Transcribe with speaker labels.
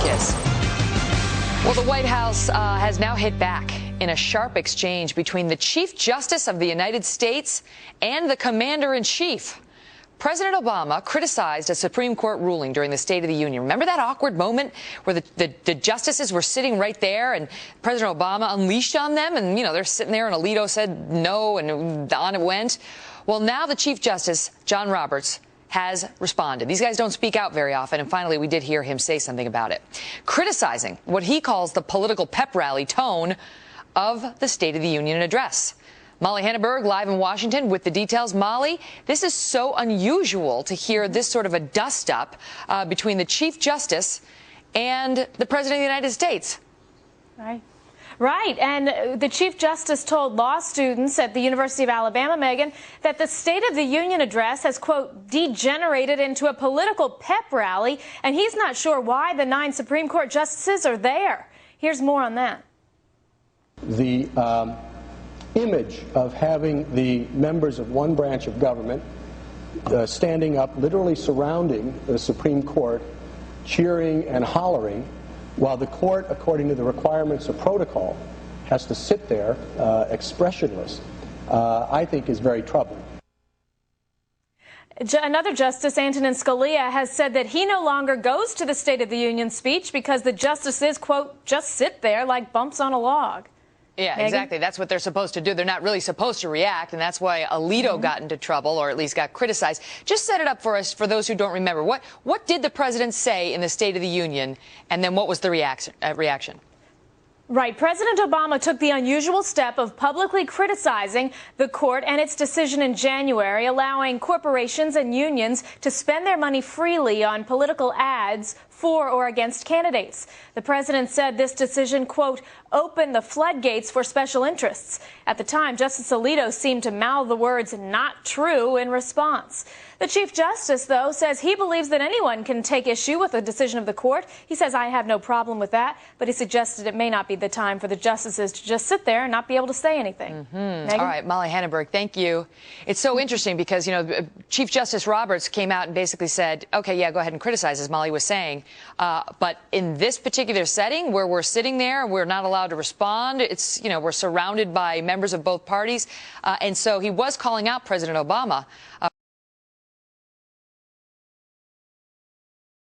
Speaker 1: Kiss. Well, the White House has now hit back in a sharp exchange between the Chief Justice of the United States and the Commander-in-Chief. President Obama criticized a Supreme Court ruling during the State of the Union. Remember that awkward moment where the justices were sitting right there and President Obama unleashed on them? And, you know, they're sitting there and Alito said no and on it went. Well, now the Chief Justice, John Roberts, has responded. These guys don't speak out very often, and finally we did hear him say something about it, criticizing what he calls the political pep rally tone of the State of the Union address. Molly Henneberg, live in Washington with the details. Molly, this is so unusual to hear this sort of a dust-up between the Chief Justice and the President of the United States.
Speaker 2: Right, and the Chief Justice told law students at the University of Alabama, Megan, that the State of the Union address has, quote, degenerated into a political pep rally, and he's not sure why the 9 Supreme Court justices are there. Here's more on that.
Speaker 3: The image of having the members of one branch of government standing up, literally surrounding the Supreme Court, cheering and hollering, while the court, according to the requirements of protocol, has to sit there expressionless, I think is very troubling.
Speaker 2: Another justice, Antonin Scalia, has said that he no longer goes to the State of the Union speech because the justices, quote, just sit there like bumps on a log.
Speaker 1: Yeah,
Speaker 2: Megan?
Speaker 1: Exactly. That's what they're supposed to do. They're not really supposed to react, and that's why Alito got into trouble, or at least got criticized. Just set it up for us, for those who don't remember. What did the president say in the State of the Union, and then what was the reaction?
Speaker 2: Right. President Obama took the unusual step of publicly criticizing the court and its decision in January, allowing corporations and unions to spend their money freely on political ads for or against candidates. The president said this decision, quote, opened the floodgates for special interests. At the time, Justice Alito seemed to mouth the words "not true" in response. The Chief Justice, though, says he believes that anyone can take issue with the decision of the court. He says, I have no problem with that, but he suggested it may not be the time for the justices to just sit there and not be able to say anything.
Speaker 1: All right, Molly Henneberg, thank you. It's so interesting because, you know, Chief Justice Roberts came out and basically said, okay, yeah, go ahead and criticize, as Molly was saying. But in this particular setting where we're sitting there, we're not allowed to respond. It's, you know, we're surrounded by members of both parties. And so he was calling out President Obama